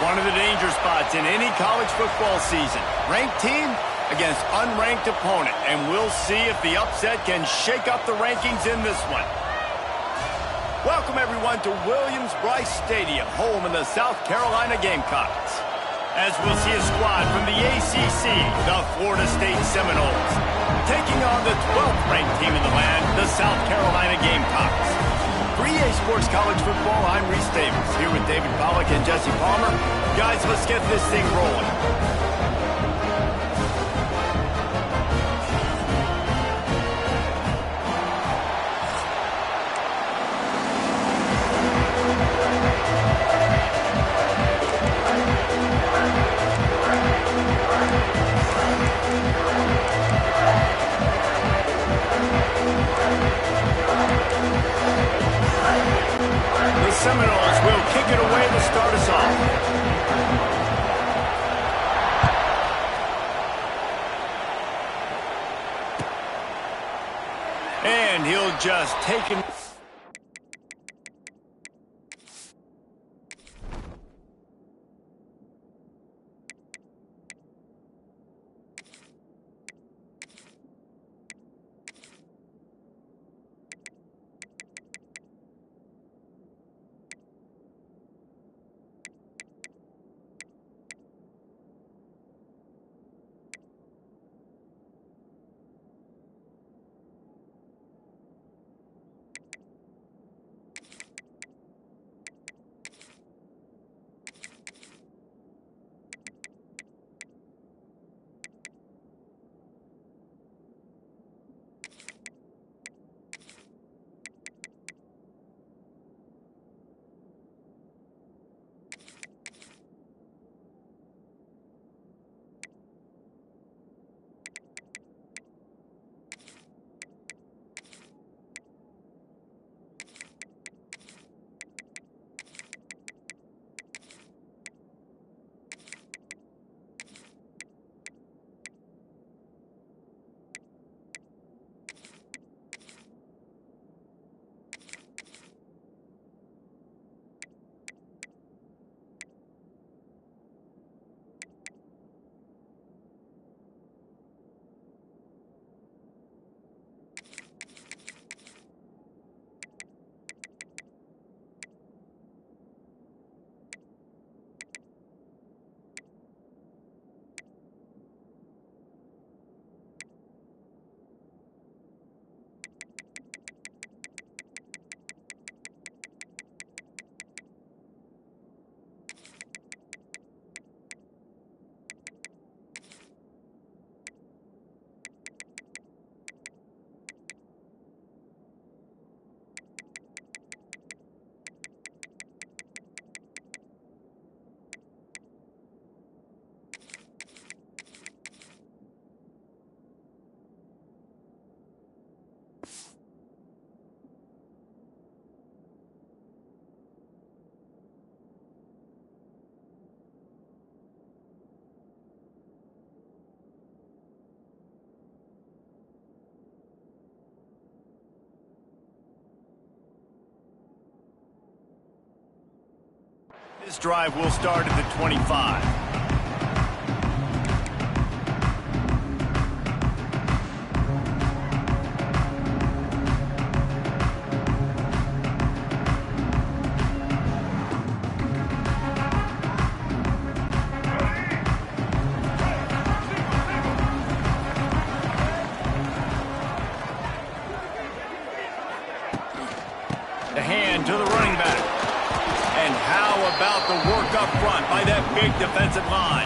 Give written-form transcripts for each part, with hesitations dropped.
One of the danger spots in any college football season. Ranked team against unranked opponent. And we'll see if the upset can shake up the rankings in this one. Welcome, everyone, to Williams-Brice Stadium, home of the South Carolina Gamecocks. As we'll see a squad from the ACC, the Florida State Seminoles, taking on the 12th ranked team in the land, the South Carolina Gamecocks. For EA Sports College Football, I'm Reese Davis, here with David Pollack and Jesse Palmer. Guys, let's get this thing rolling. The Seminoles will kick it away to start us off. And he'll just take him. This drive will start at the 25. The hand to the running back. And how about the work up front by that big defensive line?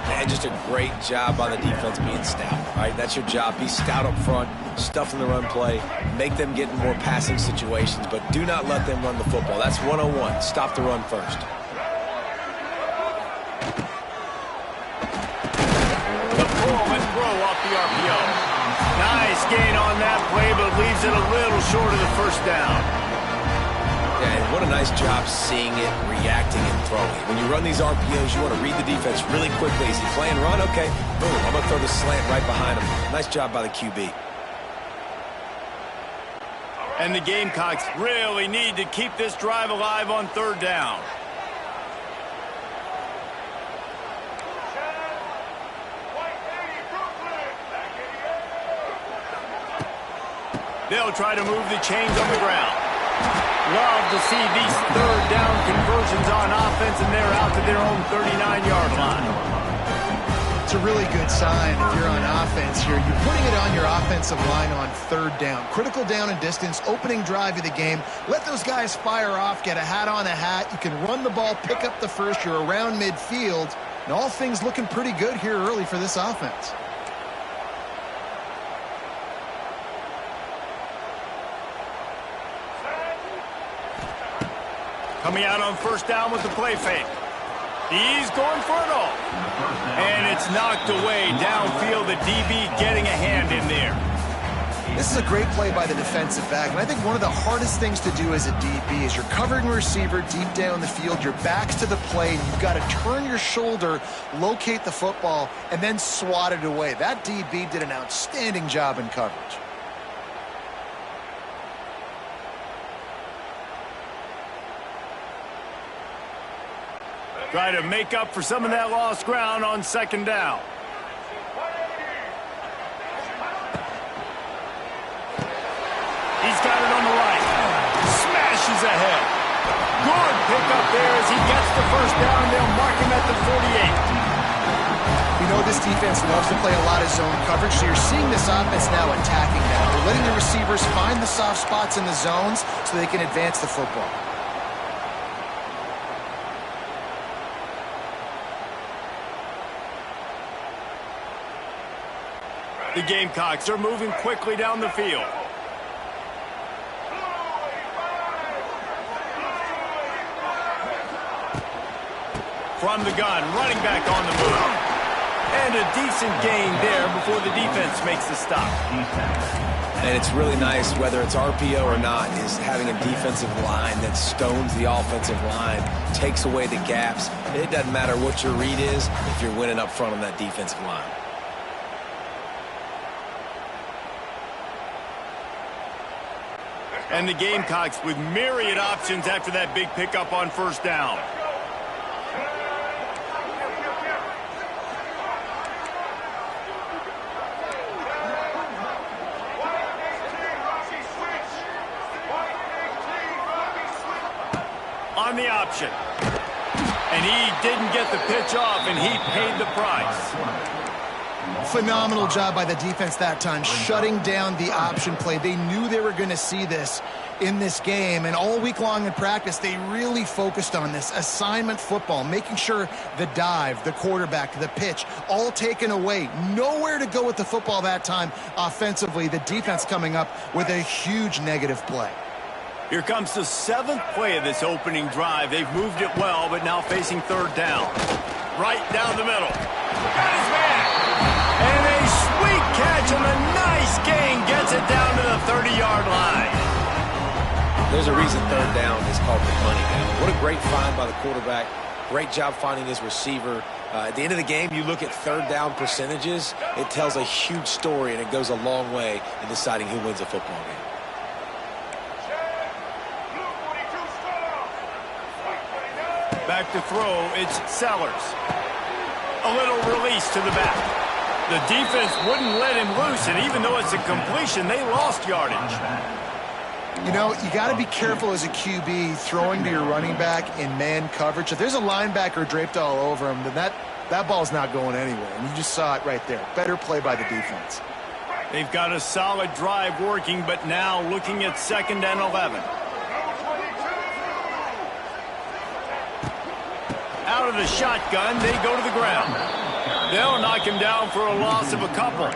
Man, just a great job by the defense being stout. All right, that's your job. Be stout up front, stuff in the run play, make them get in more passing situations, but do not let them run the football. That's 101. Stop the run first. The pull and throw off the RPO. Nice gain on that play, but leaves it a little short of the first down. Yeah, and what a nice job seeing it, reacting, and throwing. When you run these RPOs, you want to read the defense really quickly. Is he playing run? Okay, boom, I'm going to throw the slant right behind him. Nice job by the QB. And the Gamecocks really need to keep this drive alive on third down. They'll try to move the chains on the ground. Love to see these third down conversions on offense, and they're out to their own 39-yard line. It's a really good sign if you're on offense here. You're putting it on your offensive line on third down. Critical down and distance, opening drive of the game. Let those guys fire off, get a hat on a hat. You can run the ball, pick up the first. You're around midfield. And all things looking pretty good here early for this offense. Coming out on first down with the play fake. He's going for it all. And it's knocked away downfield. The DB getting a hand in there. This is a great play by the defensive back, and I think one of the hardest things to do as a DB is you're covering a receiver deep down the field, your back's to the play, and you've got to turn your shoulder, locate the football, and then swat it away. That DB did an outstanding job in coverage. Try to make up for some of that lost ground on second down. He's got it on the right. Smashes ahead. Good pickup there as he gets the first down. They'll mark him at the 48. We know this defense loves to play a lot of zone coverage, so you're seeing this offense now attacking that. They're letting the receivers find the soft spots in the zones so they can advance the football. The Gamecocks are moving quickly down the field. From the gun, running back on the move. And a decent gain there before the defense makes the stop. And it's really nice, whether it's RPO or not, is having a defensive line that stones the offensive line, takes away the gaps. It doesn't matter what your read is if you're winning up front on that defensive line. And the Gamecocks with myriad options after that big pickup on first down. On the option. And he didn't get the pitch off, and he paid the price. Phenomenal job by the defense that time, shutting down the option play. They knew they were going to see this in this game, and all week long in practice, they really focused on this assignment football, making sure the dive, the quarterback, the pitch, all taken away. Nowhere to go with the football that time offensively. The defense coming up with a huge negative play. Here comes the seventh play of this opening drive. They've moved it well, but now facing third down. Right down the middle. Got his man. And a sweet catch and a nice gain gets it down to the 30-yard line. There's a reason third down is called the money down. What a great find by the quarterback. Great job finding his receiver. At the end of the game, you look at third down percentages. It tells a huge story, and it goes a long way in deciding who wins a football game. Back to throw, it's Sellers. A little release to the back. The defense wouldn't let him loose, and even though it's a completion, they lost yardage. You know, you got to be careful as a QB throwing to your running back in man coverage. If there's a linebacker draped all over him, then that ball's not going anywhere, and you just saw it right there. Better play by the defense. They've got a solid drive working, but now looking at 2nd and 11. Out of the shotgun, they go to the ground. They'll knock him down for a loss of a couple.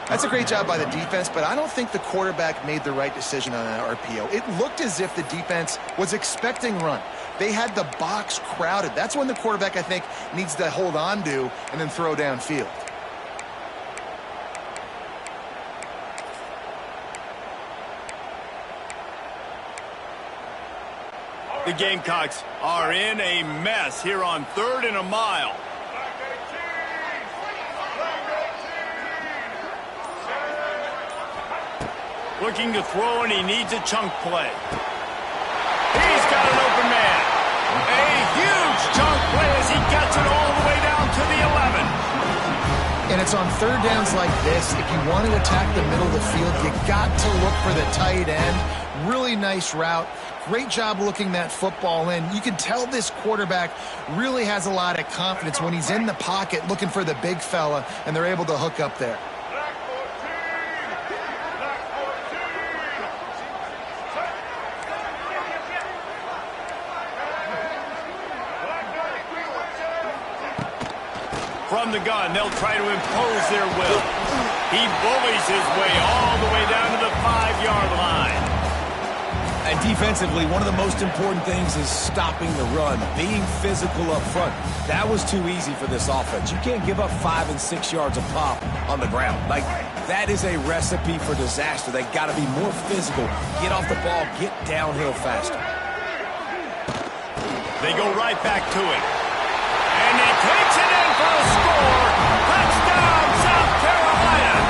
That's a great job by the defense, but I don't think the quarterback made the right decision on that RPO. It looked as if the defense was expecting run. They had the box crowded. That's when the quarterback, I think, needs to hold on to and then throw downfield. The Gamecocks are in a mess here on 3rd and a mile. Looking to throw, and he needs a chunk play. He's got an open man. A huge chunk play as he gets it all the way down to the 11. And it's on third downs like this, if you want to attack the middle of the field, you got to look for the tight end. Really nice route. Great job looking that football in. You can tell this quarterback really has a lot of confidence when he's in the pocket looking for the big fella, and they're able to hook up there. From the gun, they'll try to impose their will. He bullies his way all the way down to the 5-yard line. And defensively, one of the most important things is stopping the run, being physical up front. That was too easy for this offense. You can't give up 5 and 6 yards a pop on the ground. Like, that is a recipe for disaster. They got to be more physical, get off the ball, get downhill faster. They go right back to it. And he takes it in for a score. Touchdown, South Carolina.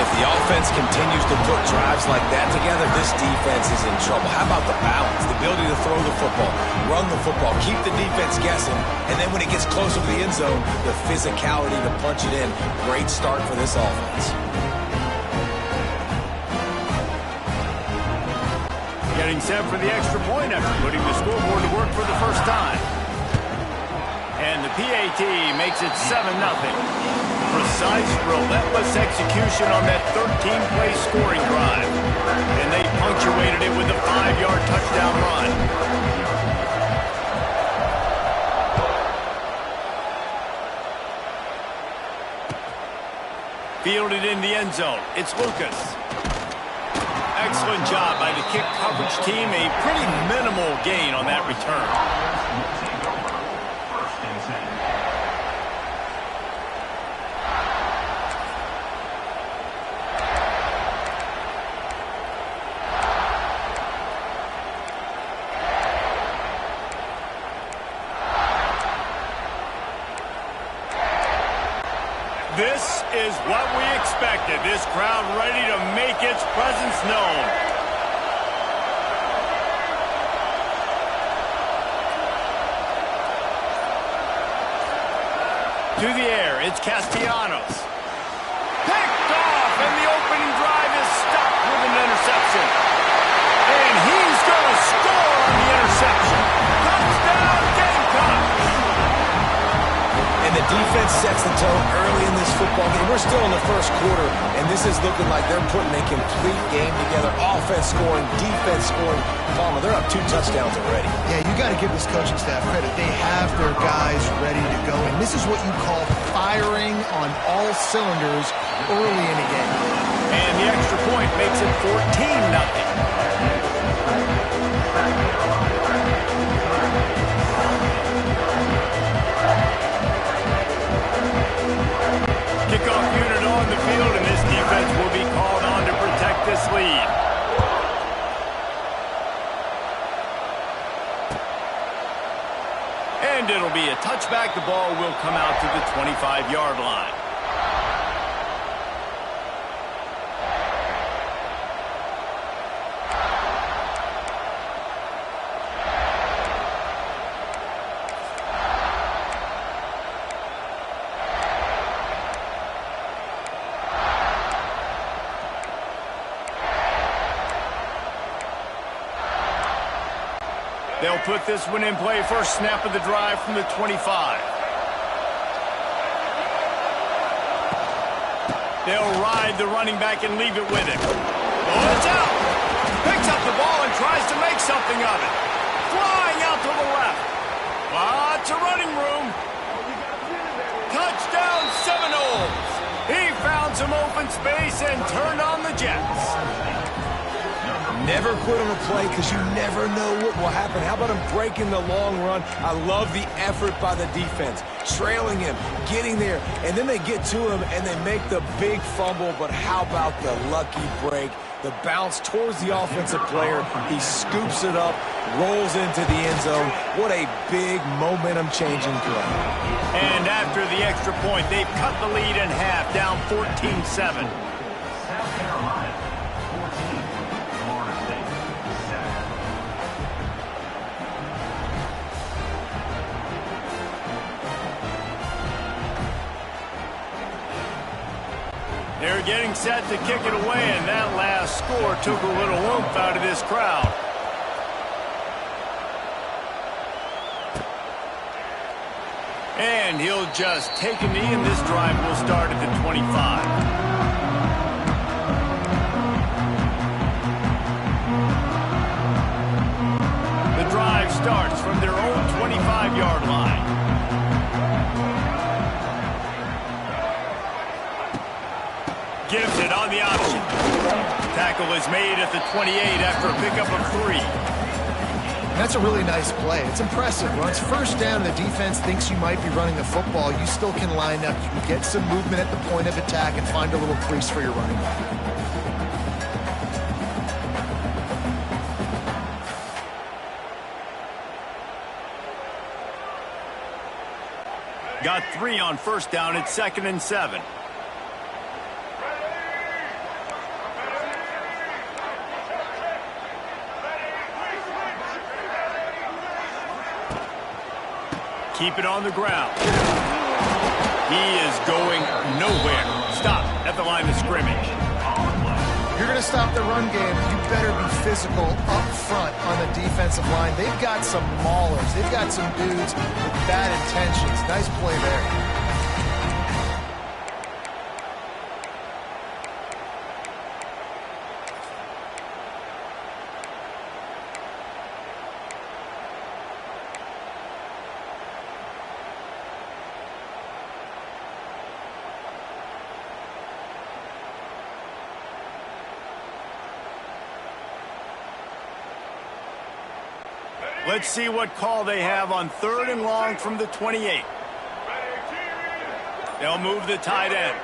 If the offense continues to put drives like that together, this defense is in trouble. How about the balance, the ability to throw the football, run the football, keep the defense guessing, and then when it gets closer to the end zone, the physicality to punch it in. Great start for this offense. Getting set for the extra point after putting the scoreboard to work for the first time. And the PAT makes it 7-0. Precise, relentless execution on that 13-play scoring drive. And they punctuated it with a 5-yard touchdown run. Fielded in the end zone. It's Lucas. Excellent job by the kick coverage team. A pretty minimal gain on that return. This is what we expected. This crowd ready to make its presence known. To the air, it's Castellanos. Picked off, and the opening drive is stopped with an interception. And he's going to score on the interception. Touchdown, Gamecocks! And the defense sets the tone early in this football game. We're still in the first quarter, and this is looking like they're putting a complete game together. Offense scoring, defense scoring. Palmer, they're up 2 touchdowns already. Yeah, you got to give this coaching staff credit. They have their guys ready to go, and this is what you call firing on all cylinders early in a game. And the extra point makes it 14-0. Kickoff unit on the field, and this defense will be called on to protect this lead. And it'll be a touchback. The ball will come out to the 25-yard line. They'll put this one in play. First snap of the drive from the 25. They'll ride the running back and leave it with him. Oh, it's out. Picks up the ball and tries to make something of it. Flying out to the left. Lots of running room. Touchdown, Seminoles. He found some open space and turned on the Jets. Never quit on a play because you never know what will happen. How about him breaking the long run? I love the effort by the defense. Trailing him, getting there, and then they get to him and they make the big fumble. But how about the lucky break? The bounce towards the offensive player. He scoops it up, rolls into the end zone. What a big momentum-changing play. And after the extra point, they've cut the lead in half, down 14-7. they're getting set to kick it away, and that last score took a little oomph out of this crowd. And he'll just take a knee, and this drive will start at the 25. The drive starts from their own 25-yard line. Gives it on the option. Tackle is made at the 28 after a pickup of 3. That's a really nice play. It's impressive. When it's first down and the defense thinks you might be running the football, you still can line up. You can get some movement at the point of attack and find a little crease for your running back. Got 3 on first down. It's 2nd and 7. Keep it on the ground. He is going nowhere. Stop at the line of scrimmage. You're going to stop the run game. You better be physical up front on the defensive line. They've got some maulers. They've got some dudes with bad intentions. Nice play there. Let's see what call they have on 3rd and long from the 28. They'll move the tight end.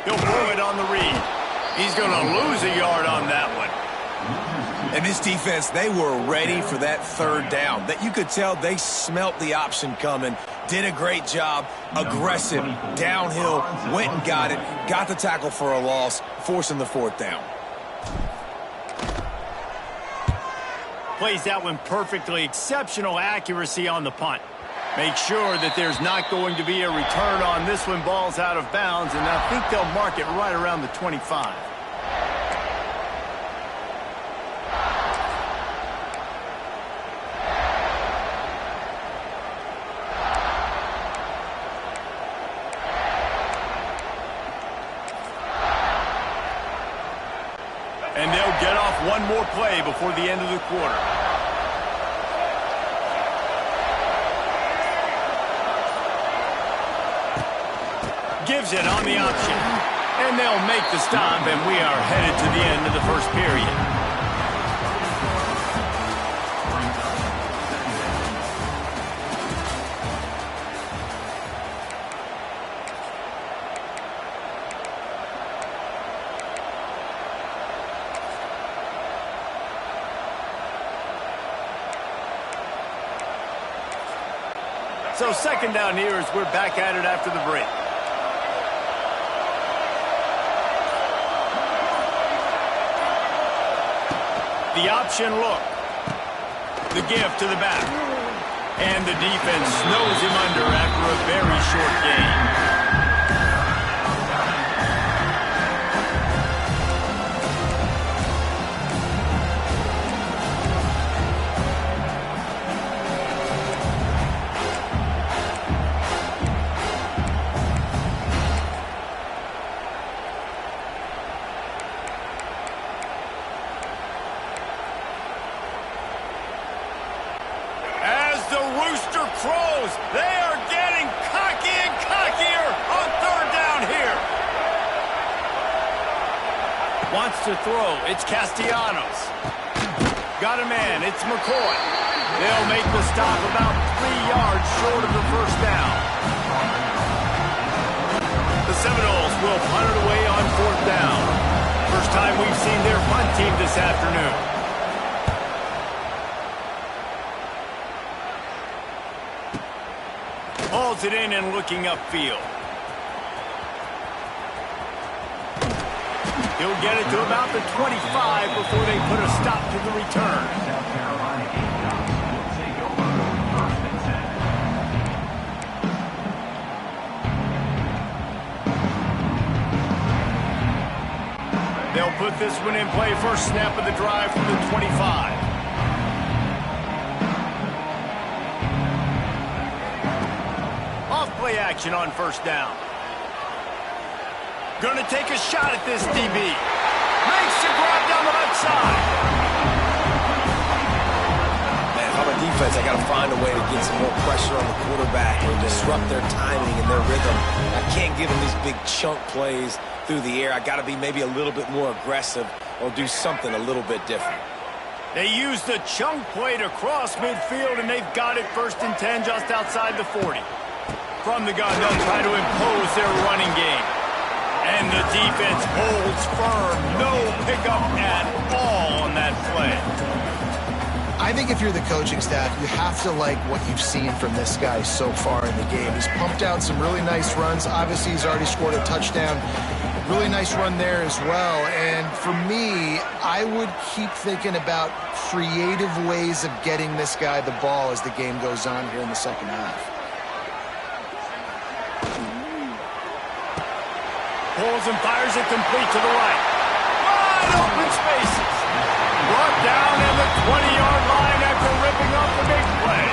He'll pull it on the read. He's going to lose a yard on that one. And this defense, they were ready for that 3rd down. That you could tell they smelt the option coming. Did a great job. Aggressive. Downhill. Went and got it. Got the tackle for a loss. Forcing the 4th down. Plays that one perfectly. Exceptional accuracy on the punt. Make sure that there's not going to be a return on this one. Ball's out of bounds, and I think they'll mark it right around the 25. And they'll get off one more play before the end of the quarter. Gives it on the option. And they'll make the stop, and we are headed to the end of the first period. So 2nd down here as we're back at it after the break. The option look. The give to the back. And the defense snows him under after a very short gain. Crows, they are getting cocky and cockier on 3rd down here. Wants to throw. It's Castellanos. Got a man. It's McCoy. They'll make the stop about 3 yards short of the 1st down. The Seminoles will punt it away on 4th down. First time we've seen their punt team this afternoon. Hauls it in and looking upfield. He'll get it to about the 25 before they put a stop to the return. They'll put this one in play. First snap of the drive from the 25. Off play action on first down. Gonna take a shot at this DB. Makes the grab down the left side. Man, if I'm a defense, I got to find a way to get some more pressure on the quarterback and disrupt their timing and their rhythm. I can't give them these big chunk plays through the air. I got to be maybe a little bit more aggressive or do something a little bit different. They used the chunk play to cross midfield, and they've got it 1st and 10 just outside the 40. From the gun, they'll try to impose their running game. And the defense holds firm. No pickup at all on that play. I think if you're the coaching staff, you have to like what you've seen from this guy so far in the game. He's pumped out some really nice runs. Obviously, he's already scored a touchdown. Really nice run there as well. And for me, I would keep thinking about creative ways of getting this guy the ball as the game goes on here in the second half. Pulls and fires it complete to the right. Wide open spaces. Brought down at the 20-yard line after ripping up the big play.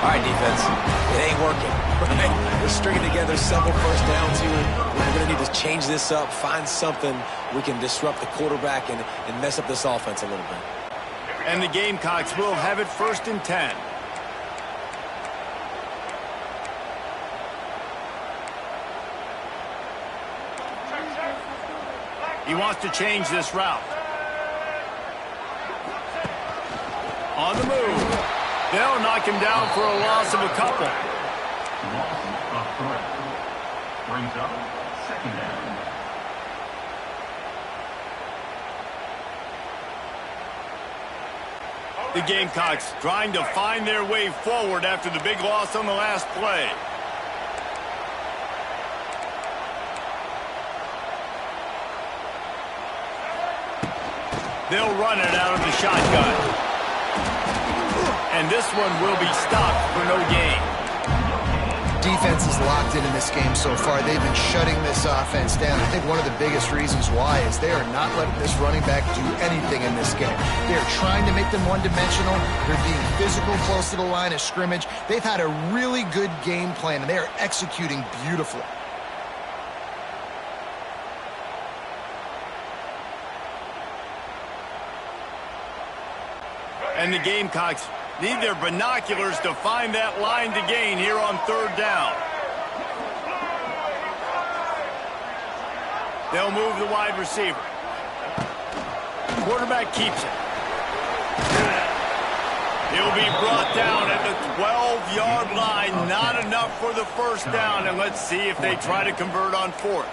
All right, defense. It ain't working. Right? We're stringing together several first downs here. We're going to need to change this up, find something we can disrupt the quarterback and mess up this offense a little bit. And the Gamecocks will have it 1st and 10. He wants to change this route. On the move. They'll knock him down for a loss of a couple. Brings up 2nd down. The Gamecocks trying to find their way forward after the big loss on the last play. They'll run it out of the shotgun. And this one will be stopped for no gain. Defense is locked in this game so far. They've been shutting this offense down. I think one of the biggest reasons why is they are not letting this running back do anything in this game. They're trying to make them one-dimensional. They're being physical close to the line of scrimmage. They've had a really good game plan, and they are executing beautifully. And the Gamecocks need their binoculars to find that line to gain here on 3rd down. They'll move the wide receiver. Quarterback keeps it. He'll be brought down at the 12-yard line. Not enough for the 1st down, and let's see if they try to convert on 4th.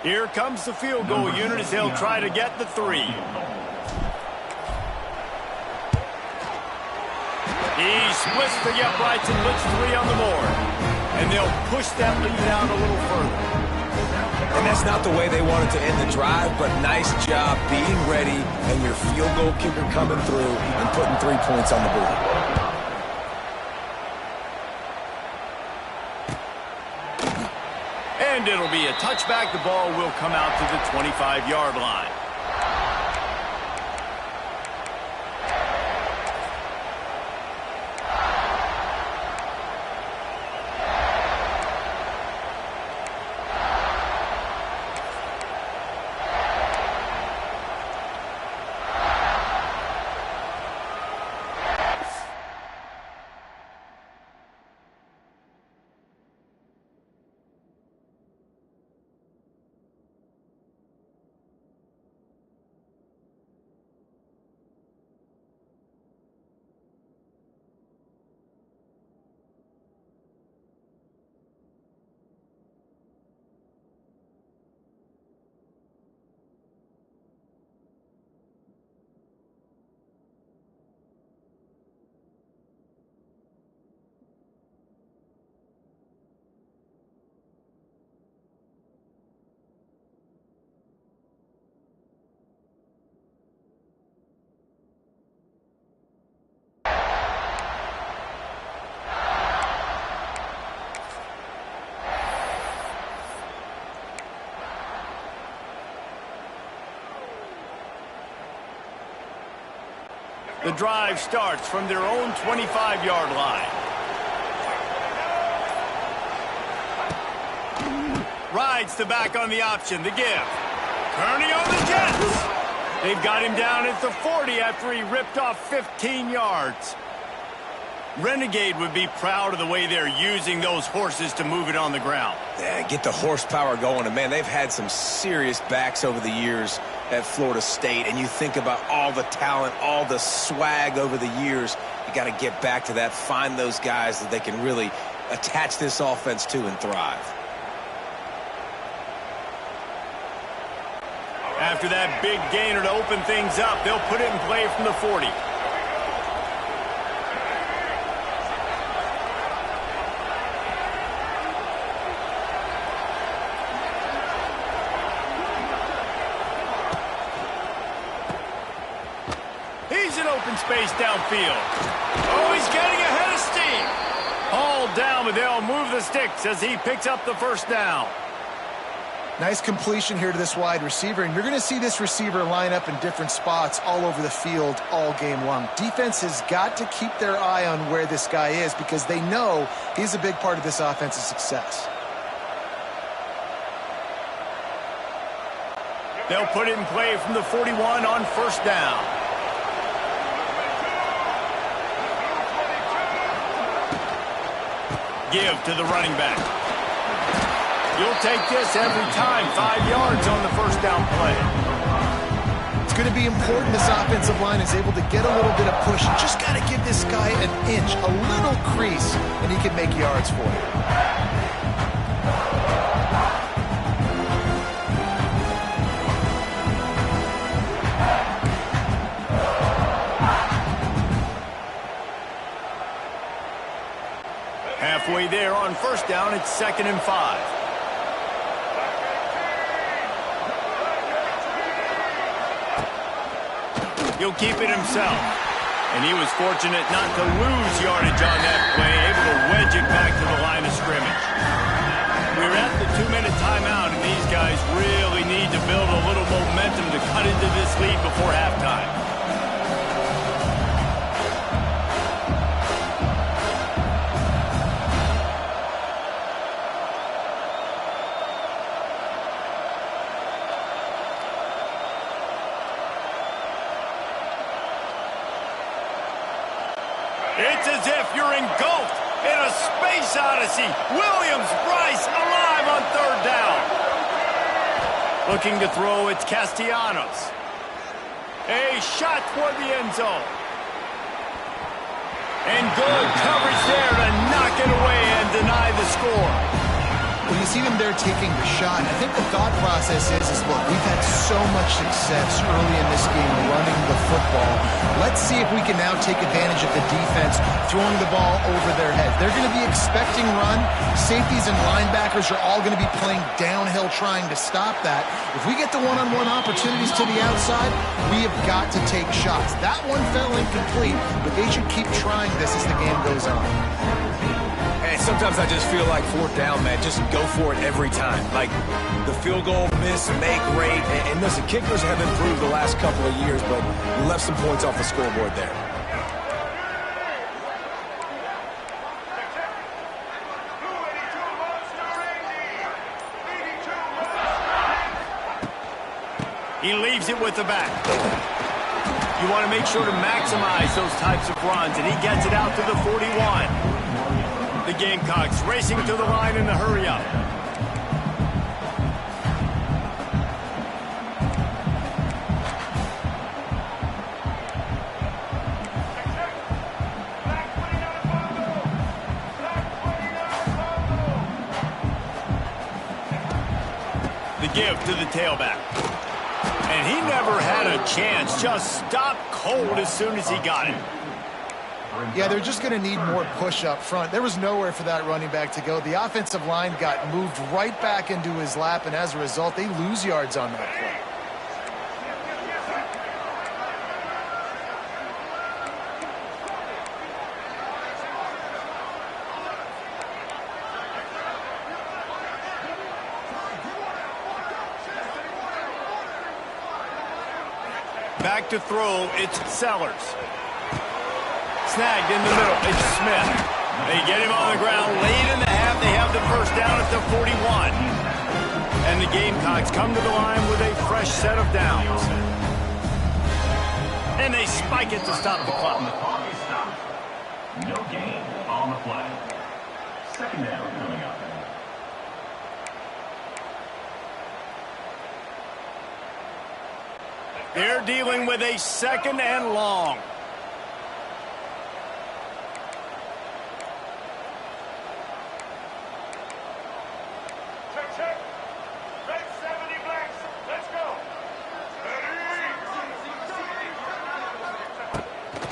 Here comes the field goal unit as they'll try to get the 3. He splits the uprights and puts 3 on the board. And they'll push that lead out a little further. And that's not the way they wanted to end the drive, but nice job being ready and your field goal kicker coming through and putting 3 points on the board. And it'll be a touchback. The ball will come out to the 25-yard line. The drive starts from their own 25-yard line. Rides the back on the option, the give. Turning on the Jets. They've got him down at the 40 after he ripped off 15 yards. Renegade would be proud of the way they're using those horses to move it on the ground. Yeah, get the horsepower going. And, man, they've had some serious backs over the years at Florida State. And you think about all the talent, all the swag over the years. You got to get back to that, find those guys that they can really attach this offense to and thrive. After that big gainer to open things up, they'll put it in play from the 40. He's in open space downfield. Oh, he's getting ahead of steam. Hauled down, but they'll move the sticks as he picks up the first down. Nice completion here to this wide receiver, and you're going to see this receiver line up in different spots all over the field all game long. Defense has got to keep their eye on where this guy is because they know he's a big part of this offense's success. They'll put it in play from the 41 on first down. Give to the running back. You'll take this every time. 5 yards on the first down play. It's going to be important this offensive line is able to get a little bit of push. You just got to give this guy an inch, a little crease, and he can make yards for you. Halfway there on first down, it's 2nd and 5. He'll keep it himself. And he was fortunate not to lose yardage on that play, able to wedge it back to the line of scrimmage. We're at the 2-minute timeout, and these guys really need to build a little momentum to cut into this lead before halftime. It's as if you're engulfed in a space odyssey. Williams, Bryce, alive on third down. Looking to throw, it's Castellanos. A shot toward the end zone. And good coverage there to knock it away and deny the score. When you see them there taking the shot, I think the thought process is look, we've had so much success early in this game running the football. Let's see if we can now take advantage of the defense throwing the ball over their head. They're going to be expecting run. Safeties and linebackers are all going to be playing downhill trying to stop that. If we get the one-on-one opportunities to the outside, we have got to take shots. That one fell incomplete, but they should keep trying this as the game goes on. And sometimes I just feel like 4th down, man, just go for it every time. Like the field goal, miss, make, rate. And listen, kickers have improved the last couple of years, but you left some points off the scoreboard there. He leaves it with the back. You want to make sure to maximize those types of runs, and he gets it out to the 41. The Gamecocks racing to the line in the hurry-up. The give to the tailback. And he never had a chance. Just stopped cold as soon as he got it. Yeah, they're just going to need more push up front. There was nowhere for that running back to go. The offensive line got moved right back into his lap, and as a result, they lose yards on that play. Back to throw, it's Sellers. Snagged in the middle. It's Smith. They get him on the ground late in the half. They have the first down at the 41. And the Gamecocks come to the line with a fresh set of downs. And they spike it to stop the clock. No gain on the play. Second down coming up. They're dealing with a second and long. Check. Red 70 blacks. Let's go.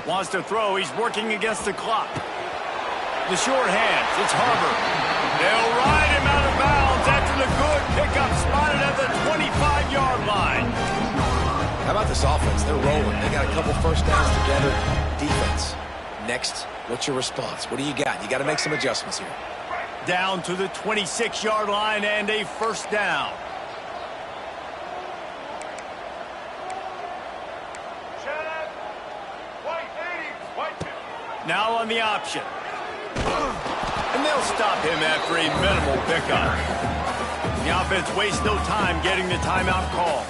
Wants to throw. He's working against the clock. The short hands. It's Harbor. They'll ride him out of bounds after the good pickup spotted at the 25-yard line. How about this offense? They're rolling. They got a couple first downs together. Defense. Next, what's your response? What do you got? You got to make some adjustments here. Down to the 26-yard line and a first down. Now on the option. And they'll stop him after a minimal pickup. The offense wastes no time getting the timeout call.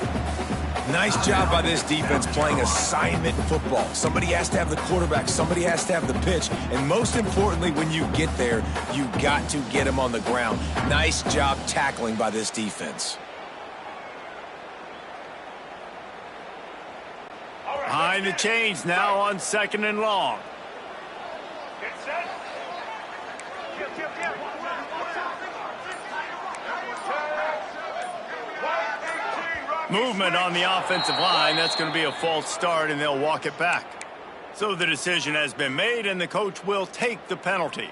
Nice job by this defense playing assignment football. Somebody has to have the quarterback, somebody has to have the pitch, and most importantly, when you get there, you got to get him on the ground. Nice job tackling by this defense. Behind the chains now on second and long. Get set. Movement on the offensive line. That's going to be a false start, and they'll walk it back. So the decision has been made, and the coach will take the penalty.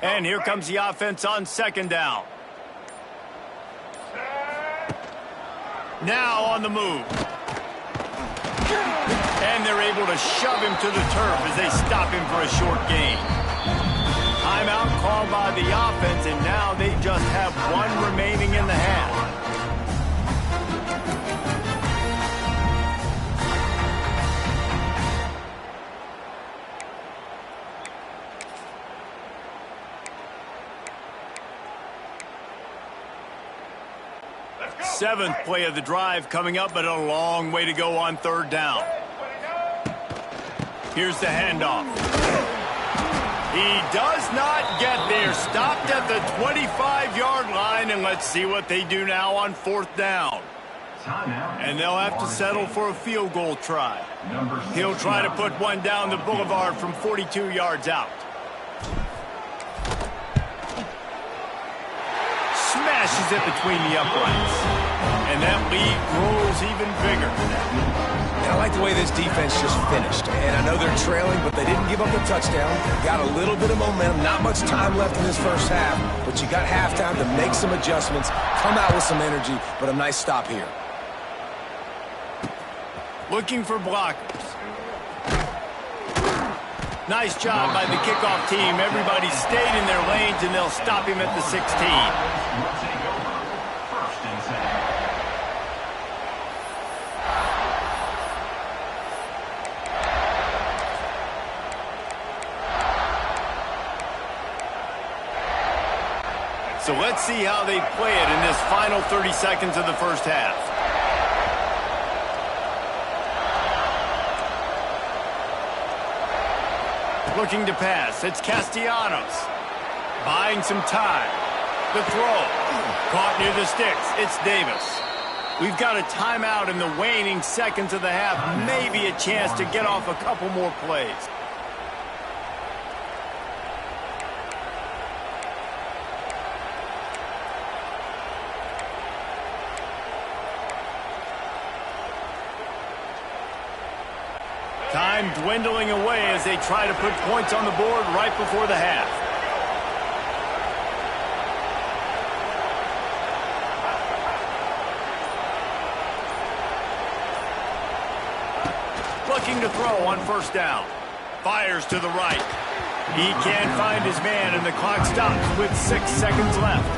And here comes the offense on second down. Now on the move. And they're able to shove him to the turf as they stop him for a short gain. Timeout called by the offense, and now they just have one remaining in the half. Seventh play of the drive coming up, but a long way to go on third down. Here's the handoff. He does not get there. Stopped at the 25-yard line, and let's see what they do now on fourth down. And they'll have to settle for a field goal try. He'll try to put one down the boulevard from 42 yards out. Smashes it between the uprights. And that lead grows even bigger. And I like the way this defense just finished. And I know they're trailing, but they didn't give up the touchdown. Got a little bit of momentum. Not much time left in this first half, but you got halftime to make some adjustments, come out with some energy, but a nice stop here. Looking for blockers. Nice job by the kickoff team. Everybody stayed in their lanes, and they'll stop him at the 16. So let's see how they play it in this final 30 seconds of the first half. Looking to pass. It's Castellanos. Buying some time. The throw. Caught near the sticks. It's Davis. We've got a timeout in the waning seconds of the half. Maybe a chance to get off a couple more plays. Time dwindling away as they try to put points on the board right before the half. Looking to throw on first down. Fires to the right. He can't find his man, and the clock stops with 6 seconds left.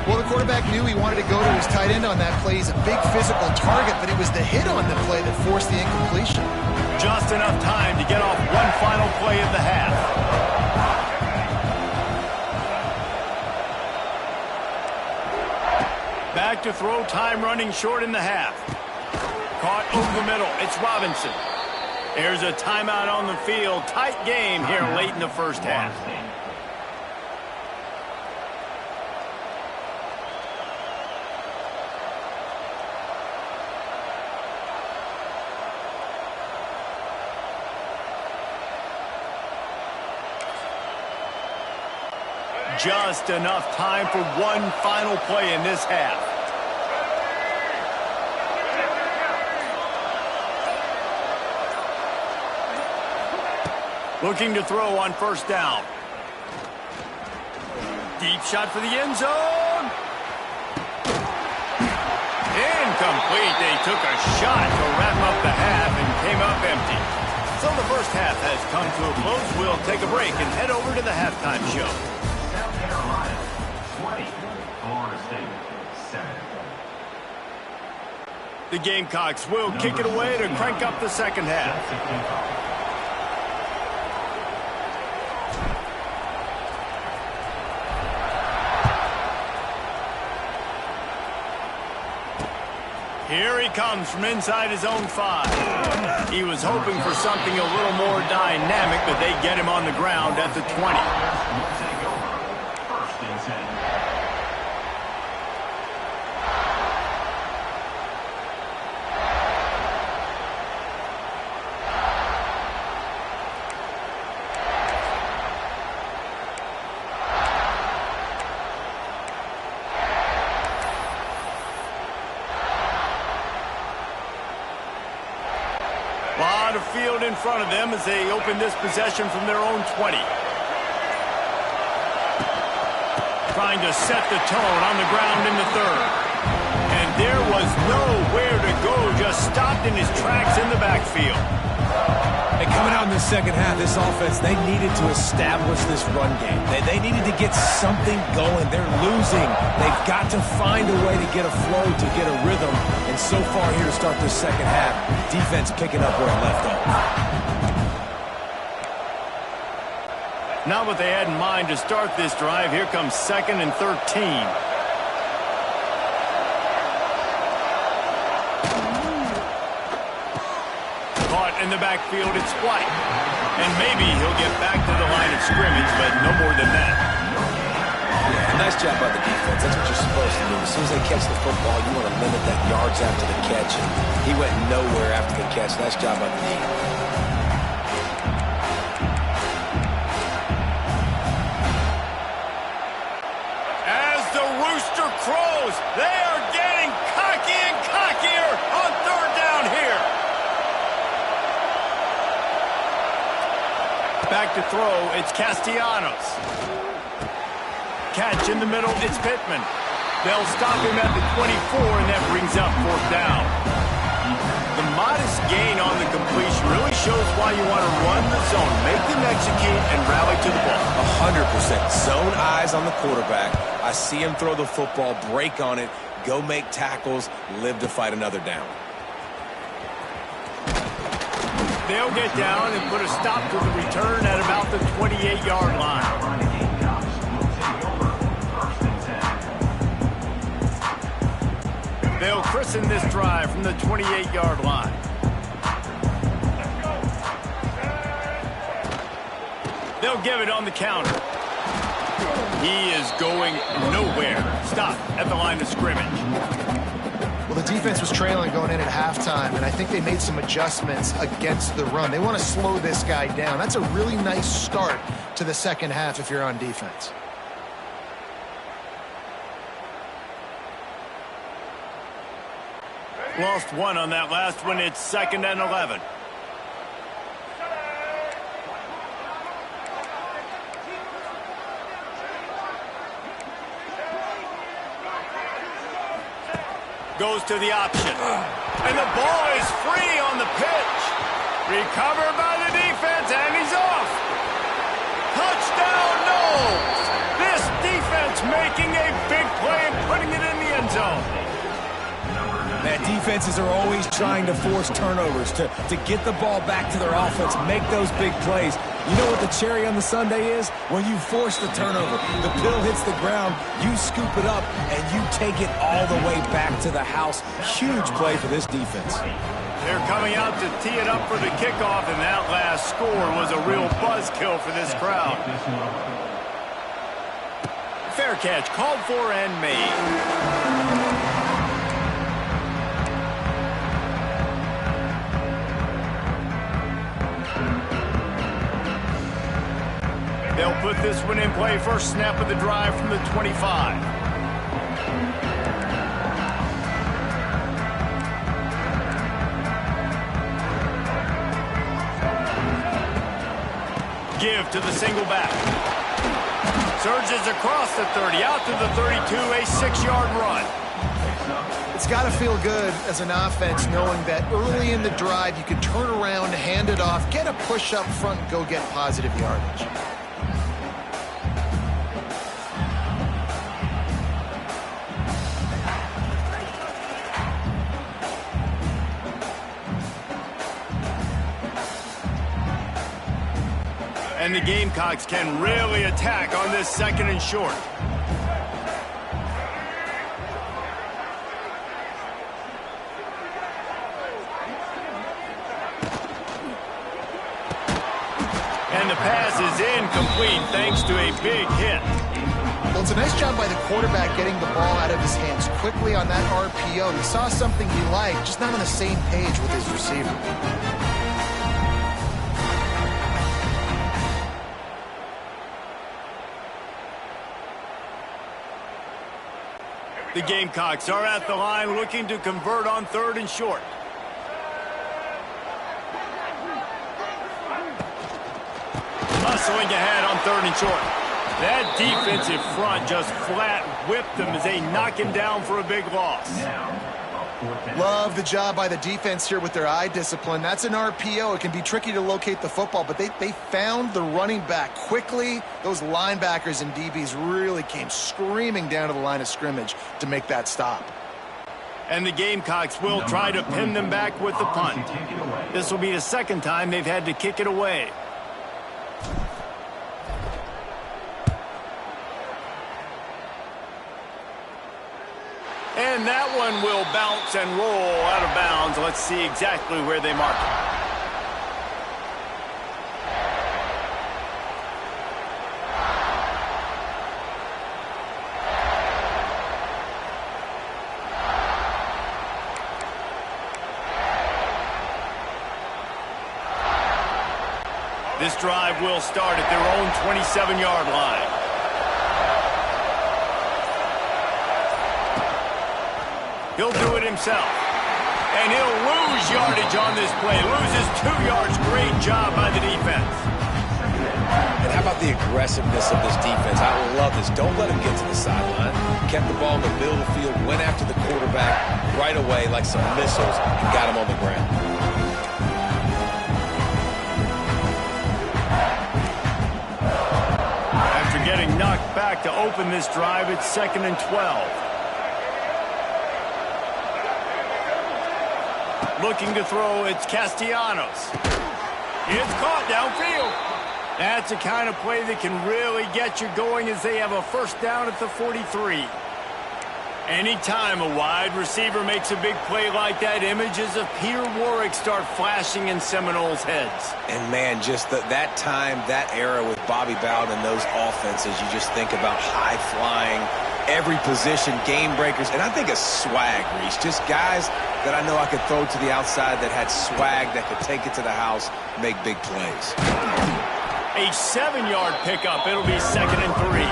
Well, the quarterback knew he wanted to go to his tight end on that play. He's a big physical target, but it was the hit on the play that forced the incompletion. Just enough time to get off one final play of the half. Back to throw, time running short in the half. Caught over the middle. It's Robinson. There's a timeout on the field. Tight game here late in the first half. Just enough time for one final play in this half. Looking to throw on first down. Deep shot for the end zone. Incomplete. They took a shot to wrap up the half and came up empty. So the first half has come to a close. We'll take a break and head over to the halftime show. South Carolina, 20. Florida State, 7. The Gamecocks will kick it away to crank up the second half. Here he comes from inside his own 5. He was hoping for something a little more dynamic, but they get him on the ground at the 20. Will take over. First and 10. Lot of field in front of them as they open this possession from their own 20. Trying to set the tone on the ground in the third. And there was nowhere to go, just stopped in his tracks in the backfield. And coming out in the second half, this offense, they needed to establish this run game. They needed to get something going. They're losing. They've got to find a way to get a flow, to get a rhythm. And so far here to start this second half, defense picking up where it left off. Not what they had in mind to start this drive. Here comes 2nd and 13. In the backfield, it's White. And maybe he'll get back to the line of scrimmage, but no more than that. Yeah, nice job by the defense. That's what you're supposed to do. As soon as they catch the football, you want to limit that yards after the catch. And he went nowhere after the catch. Nice job by the defense. As the rooster crows, they are getting cocky and cockier on third down here. Back to throw, it's Castellanos. Catch in the middle, it's Pittman. They'll stop him at the 24, and that brings up fourth down. The modest gain on the completion really shows why you want to run the zone, make them execute, and rally to the ball. 100%. Zone eyes on the quarterback. I see him throw the football, break on it, go make tackles, live to fight another down. They'll get down and put a stop to the return at about the 28-yard line. They'll christen this drive from the 28-yard line. They'll give it on the counter. He is going nowhere. Stop at the line of scrimmage. Well, the defense was trailing going in at halftime, and I think they made some adjustments against the run. They want to slow this guy down. That's a really nice start to the second half if you're on defense. Lost one on that last one. It's 2nd and 11. Goes to the option. And the ball is free on the pitch. Recovered by the defense, and he's off. end zone. Man, defenses are always trying to force turnovers to get the ball back to their offense, make those big plays. You know what the cherry on the sundae is? When you force the turnover, the pill hits the ground, you scoop it up, and you take it all the way back to the house. Huge play for this defense. They're coming out to tee it up for the kickoff, and that last score was a real buzzkill for this crowd. Fair catch, called for and made. They'll put this one in play. First snap of the drive from the 25. Give to the single back. Surges across the 30, out to the 32, a 6-yard run. It's got to feel good as an offense knowing that early in the drive you can turn around, hand it off, get a push up front, and go get positive yardage. And the Gamecocks can really attack on this 2nd and short. And the pass is incomplete thanks to a big hit. Well, it's a nice job by the quarterback getting the ball out of his hands quickly on that RPO. He saw something he liked, just not on the same page with his receiver. The Gamecocks are at the line looking to convert on 3rd and short. Hustling ahead on 3rd and short. That defensive front just flat whipped them as they knock him down for a big loss. Love the job by the defense here with their eye discipline. That's an RPO. It can be tricky to locate the football, but they found the running back quickly. Those linebackers and DBs really came screaming down to the line of scrimmage to make that stop. And the Gamecocks will try to pin them back with the punt. This will be the 2nd time they've had to kick it away. And that one will bounce and roll out of bounds. Let's see exactly where they mark it. This drive will start at their own 27-yard line. He'll do it himself. And he'll lose yardage on this play. Loses 2 yards. Great job by the defense. And how about the aggressiveness of this defense? I love this. Don't let him get to the sideline. Kept the ball in the middle of the field, went after the quarterback right away like some missiles, and got him on the ground. After getting knocked back to open this drive, it's 2nd and 12. Looking to throw, it's Castellanos. It's caught downfield. That's the kind of play that can really get you going as they have a 1st down at the 43. Anytime a wide receiver makes a big play like that, images of Peter Warwick start flashing in Seminoles' heads. And, man, just that time, that era with Bobby Bowden and those offenses, you just think about high-flying, every position, game breakers, and I think a swag, Reese. Just guys that I know I could throw to the outside that had swag, that could take it to the house, make big plays. A 7-yard pickup. It'll be 2nd and 3.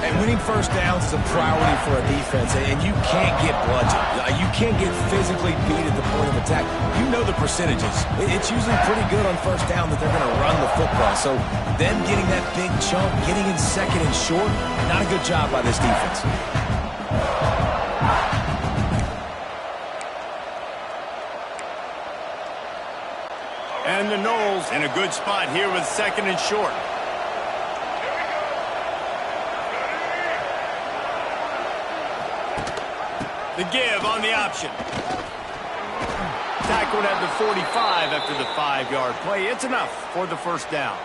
And winning 1st downs is a priority for a defense, and you can't get bludgeoned. You can't get physically beat at the point of attack. You know the percentages. It's usually pretty good on 1st down that they're going to run the football. So them getting that big chunk, getting in 2nd and short, not a good job by this defense. And the Noles in a good spot here with 2nd and short. The give on the option. Tackled at the 45 after the 5-yard play. It's enough for the first down.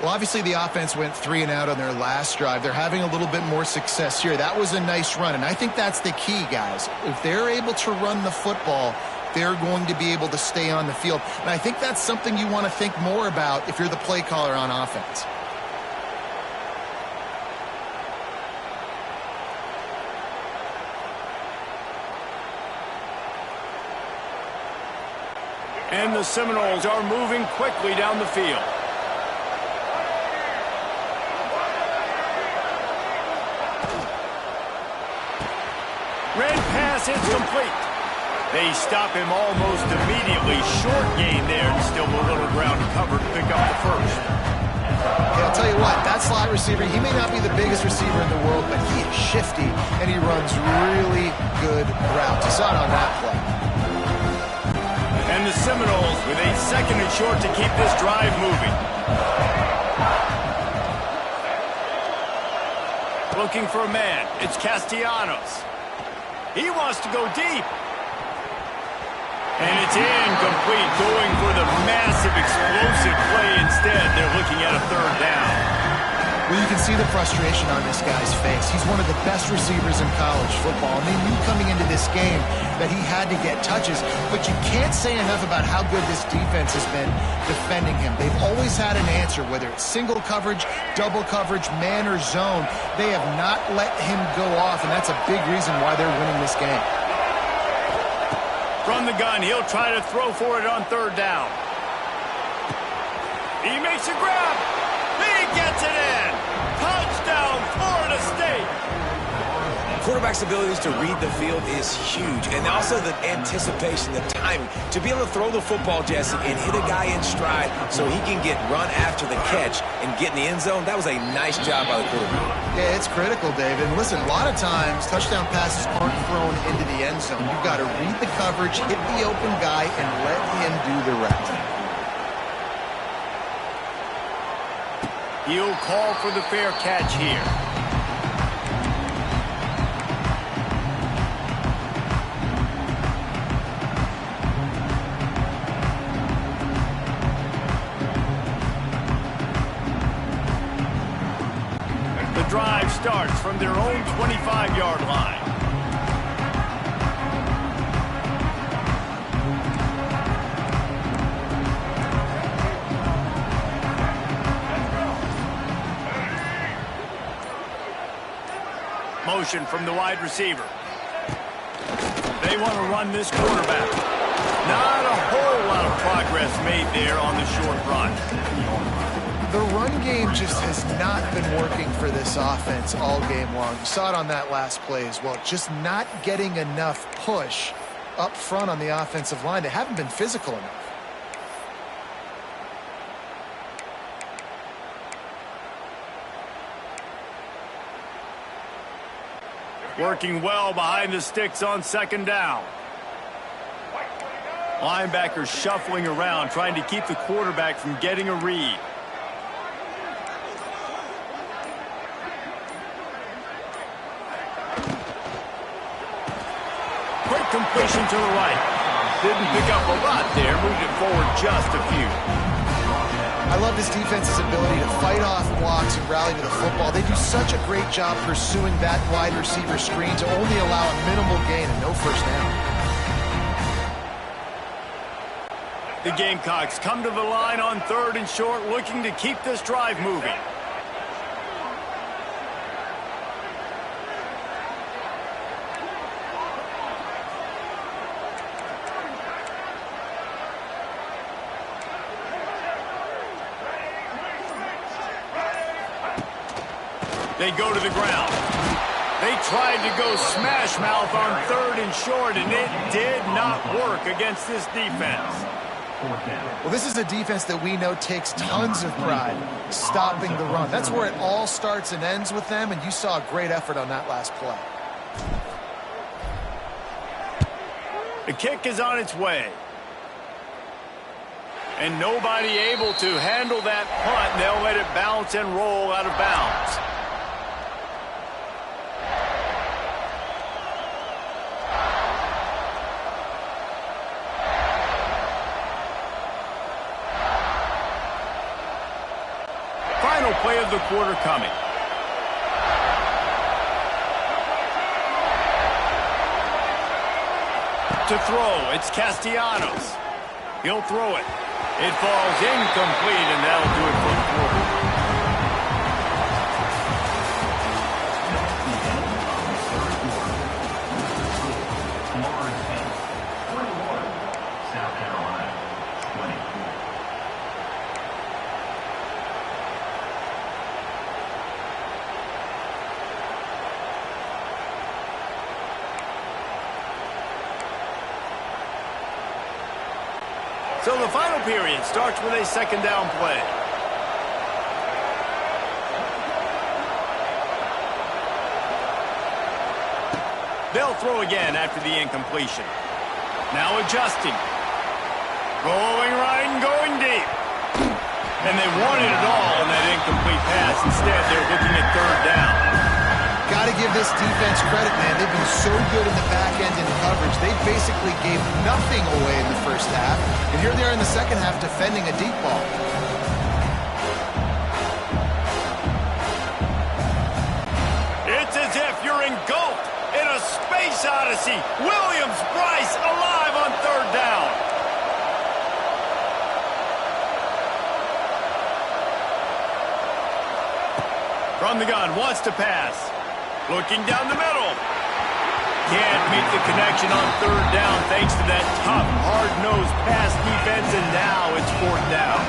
Well, obviously the offense went 3 and out on their last drive. They're having a little bit more success here. That was a nice run, and I think that's the key, guys. If they're able to run the football, they're going to be able to stay on the field. And I think that's something you want to think more about if you're the play caller on offense. And the Seminoles are moving quickly down the field. Red pass is complete. They stop him almost immediately. Short gain there, and still a little ground to cover to pick up the first. Yeah, I'll tell you what, that slot receiver, he may not be the biggest receiver in the world, but he is shifty, and he runs really good routes. You saw it on that play. And the Seminoles with a 2nd and short to keep this drive moving. Looking for a man. It's Castellanos. He wants to go deep. And it's incomplete, going for the massive explosive play instead. They're looking at a 3rd down. Well, you can see the frustration on this guy's face. He's one of the best receivers in college football, and they knew coming into this game that he had to get touches, but you can't say enough about how good this defense has been defending him. They've always had an answer, whether it's single coverage, double coverage, man or zone. They have not let him go off, and that's a big reason why they're winning this game. From the gun, he'll try to throw for it on 3rd down. He makes a grab. He gets it in. Touchdown, Florida State. Quarterback's abilities to read the field is huge, and also the anticipation, the timing. To be able to throw the football, Jesse, and hit a guy in stride so he can get run after the catch and get in the end zone, that was a nice job by the quarterback. Yeah, it's critical, David. And listen, a lot of times, touchdown passes aren't thrown into the end zone. You've got to read the coverage, hit the open guy, and let him do the rest. He'll call for the fair catch here. The drive starts from their own 25-yard line. Motion from the wide receiver. They want to run this quarterback. Not a whole lot of progress made there on the short run. The run game just has not been working for this offense all game long. You saw it on that last play as well. Just not getting enough push up front on the offensive line. They haven't been physical enough. Working well behind the sticks on 2nd down. Linebackers shuffling around, trying to keep the quarterback from getting a read. Quick completion to the right. Didn't pick up a lot there, moved it forward just a few. I love this defense's ability to fight off blocks and rally to the football. They do such a great job pursuing that wide receiver screen to only allow a minimal gain and no first down. The Gamecocks come to the line on 3rd and short, looking to keep this drive moving. They go to the ground. They tried to go smash mouth on 3rd and short, and it did not work against this defense. Well, this is a defense that we know takes tons of pride stopping the run. That's where it all starts and ends with them, and you saw a great effort on that last play. The kick is on its way. And nobody able to handle that punt, and they'll let it bounce and roll out of bounds. play of the quarter coming. To throw, it's Castellanos. He'll throw it. It falls incomplete, and that'll do it for the quarter. So the final period starts with a second down play. They'll throw again after the incompletion. Now adjusting. Rolling right and going deep. And they wanted it all on that incomplete pass. Instead, they're looking at third down. Got to give this defense credit, man. They've been so good in the back end in coverage. They basically gave nothing away in the first half. And here they are in the second half defending a deep ball. It's as if you're engulfed in a space odyssey. Williams-Brice alive on third down. From the gun, wants to pass. Looking down the middle. Can't meet the connection on third down thanks to that tough, hard-nosed pass defense, and now it's fourth down.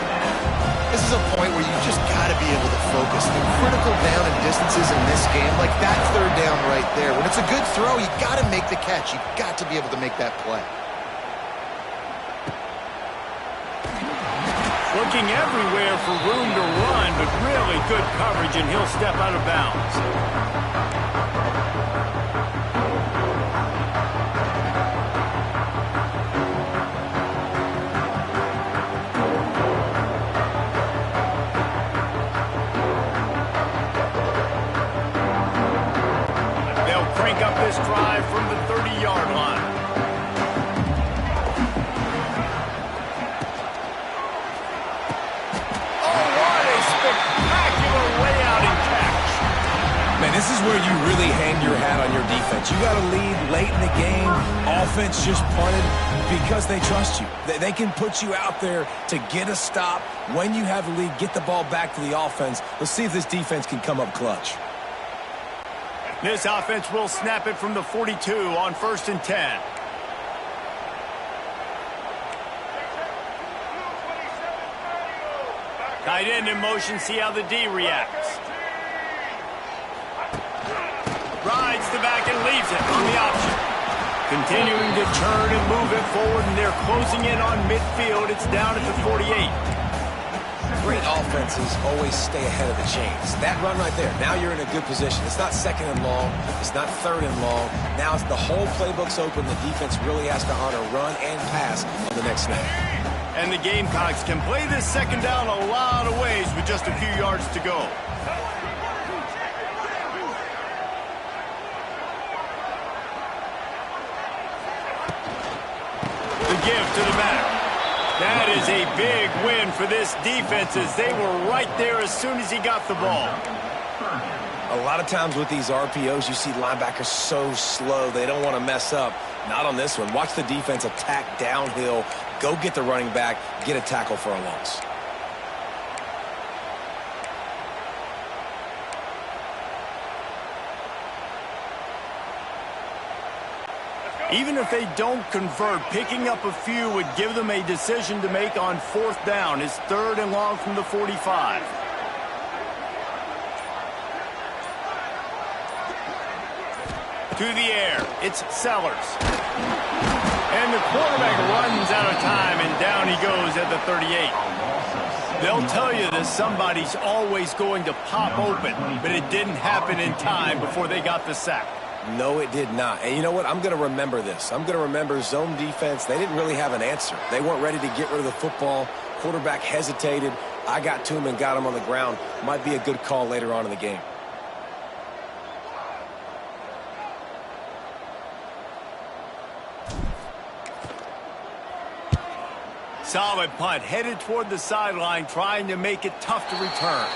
This is a point where you just got to be able to focus. The critical down and distances in this game, like that third down right there. When it's a good throw, you got to make the catch. You got to be able to make that play. Looking everywhere for room to run, but really good coverage, and he'll step out of bounds. They'll crank up this drive from the 30-yard line. This is where you really hang your hat on your defense. You got to lead late in the game. Offense just punted because they trust you. They can put you out there to get a stop. When you have the lead, get the ball back to the offense. Let's see if this defense can come up clutch. This offense will snap it from the 42 on 1st and 10. Tight end in motion, see how the D reacts. Rides the back and leaves it on the option. Continuing to turn and move it forward, and they're closing in on midfield. It's down at the 48. Great offenses always stay ahead of the chains. That run right there, now you're in a good position. It's not second and long. It's not third and long. Now it's the whole playbook's open. The defense really has to honor run and pass on the next snap. And the Gamecocks can play this second down a lot of ways with just a few yards to go. Give to the back. That is a big win for this defense as they were right there as soon as he got the ball. A lot of times with these RPOs, you see linebackers so slow, they don't want to mess up. Not on this one. Watch the defense attack downhill, go get the running back, get a tackle for a loss. Even if they don't convert, picking up a few would give them a decision to make on 4th down. It's 3rd and long from the 45. To the air, it's Sellers. And the quarterback runs out of time, and down he goes at the 38. They'll tell you that somebody's always going to pop open, but it didn't happen in time before they got the sack. No, it did not. And you know what? I'm going to remember this. I'm going to remember zone defense. They didn't really have an answer. They weren't ready to get rid of the football. Quarterback hesitated. I got to him and got him on the ground. Might be a good call later on in the game. Solid punt, headed toward the sideline, trying to make it tough to return.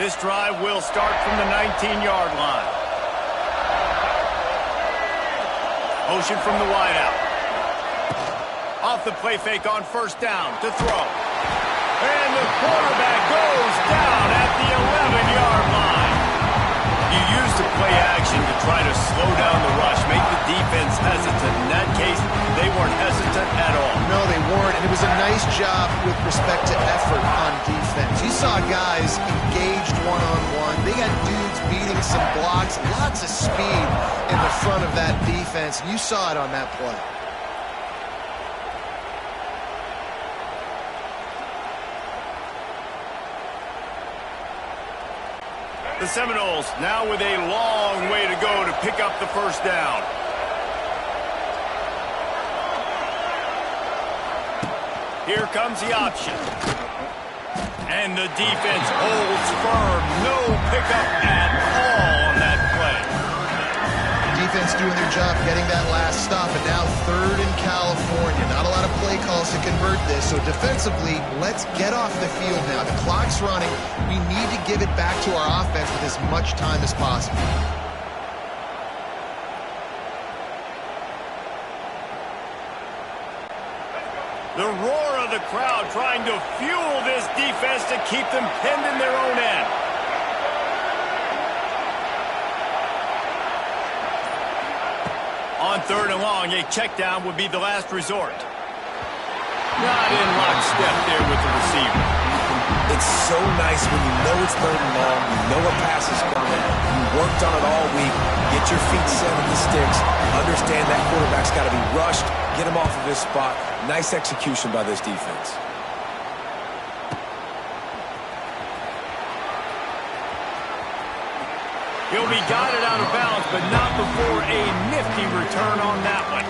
This drive will start from the 19-yard line. Motion from the wideout. Off the play fake on first down to throw. And the quarterback goes down at the 11-yard line. You use the play action to try to slow down the rush, make the defense hesitant. In that case, they weren't hesitant at all. No, they weren't, and it was a nice job with respect to effort on defense. You saw guys engaged one-on-one. They got dudes beating some blocks, lots of speed in the front of that defense. You saw it on that play. The Seminoles now with a long way to go to pick up the first down. Here comes the option. And the defense holds firm. No pickup at all on that play. Defense doing their job getting that last stop, and now 3rd in California. Not a lot of play calls to convert this, so defensively, let's get off the field now. The clock's running. We need to give it back to our offense with as much time as possible. The roar of the crowd trying to fuel this defense to keep them pinned in their own end. On 3rd and long, a check down would be the last resort. Not in lockstep there with the receiver. It's so nice when you know it's 3rd and long, you know a pass is coming, you worked on it all week, get your feet set at the sticks, understand that quarterback's got to be rushed, get him off of his spot. Nice execution by this defense. He'll be guided out of bounds, but not before a nifty return on that one.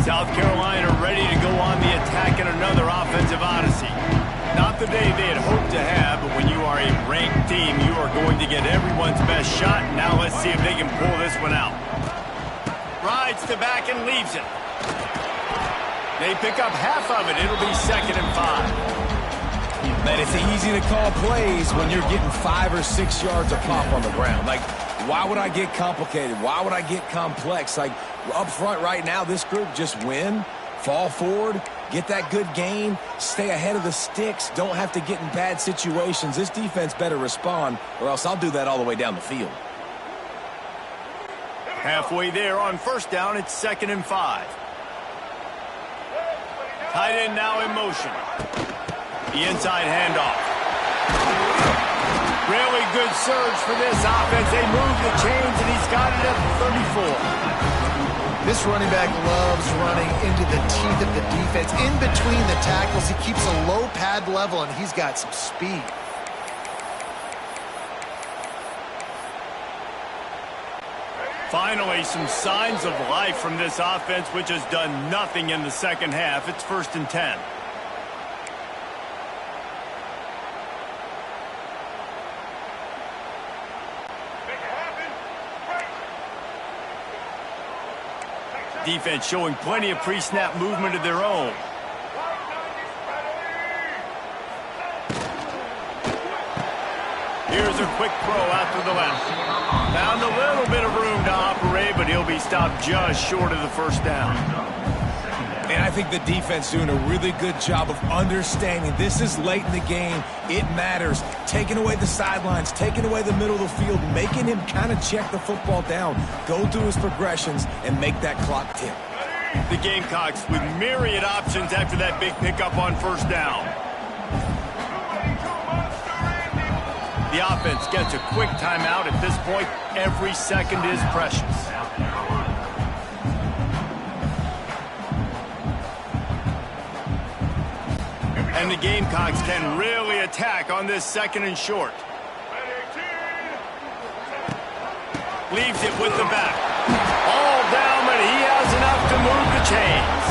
South Carolina ready to go on the attack in another offensive odyssey. Not the day they had hoped to have, but when you are a ranked team, you are going to get everyone's best shot. Now let's see if they can pull this one out. Rides to back and leaves it. They pick up half of it. It'll be 2nd and 5. Man, it's easy to call plays when you're getting 5 or 6 yards of pop on the ground. Like, why would I get complicated? Why would I get complex? Like, up front right now, this group just win, fall forward, get that good gain, stay ahead of the sticks, don't have to get in bad situations. This defense better respond, or else I'll do that all the way down the field. Halfway there on first down, it's 2nd and 5. Tight end now in motion. The inside handoff. Really good surge for this offense. They move the chains, and he's got it at the 34. This running back loves running into the teeth of the defense. In between the tackles, he keeps a low pad level, and he's got some speed. Finally, some signs of life from this offense, which has done nothing in the second half. It's 1st and 10. Defense showing plenty of pre-snap movement of their own. Here's a quick throw out to the left. Found a little bit of room to operate, but he'll be stopped just short of the first down. And I think the defense doing a really good job of understanding this is late in the game. It matters. Taking away the sidelines, taking away the middle of the field, making him kind of check the football down, go through his progressions, and make that clock tick. The Gamecocks with myriad options after that big pickup on first down. The offense gets a quick timeout. At this point, every second is precious. And the Gamecocks can really attack on this 2nd and short. Leaves it with the back. All down, but he has enough to move the chains.